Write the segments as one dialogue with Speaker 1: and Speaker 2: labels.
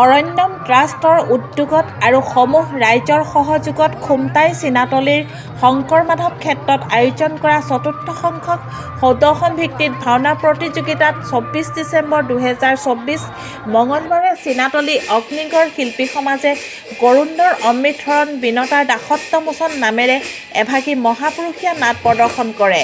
Speaker 1: অৰণ্যম ট্ৰাষ্টৰ উদ্যোগত আৰু সমূহ ৰাইজৰ সহযোগত খুমটাই চীনাতলীৰ শংকৰ মাধৱ ক্ষেত্ৰত আয়োজন কৰা চতুৰ্থ সংখ্যক সৌদৰ্শন ভিত্তিত ভাওনা প্ৰতিযোগিতাত 24 ডিচেম্বৰ 2024 মঙলবাৰে চীনাতলী অগ্নিগড় শিল্পী সমাজে গৰুণ্ডৰ অমৃতহৰণ বিনতাৰ দাসত্বমোচন নামেৰে এভাগী মহাপুৰুষীয়া নাট প্ৰদৰ্শন কৰে।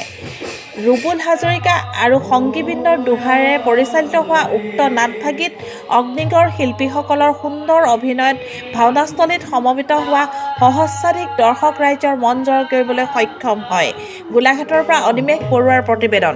Speaker 1: ৰুবুল হাজৰিকা আৰু সংগীবৃন্দৰ দোহাৰে পৰিচালিত হোৱা উক্ত নাটভাগীত অগ্নিগড় শিল্পীসকলৰ সুন্দৰ অভিনয়ত ভাওনাস্থলীত সমবেত হোৱা সহস্ৰাধিক দৰ্শক ৰাইজৰ মন জয় কৰিবলৈ সক্ষম হয়। গোলাঘাটৰ পৰা অনিমেষ বৰুৱাৰ প্ৰতিবেদন।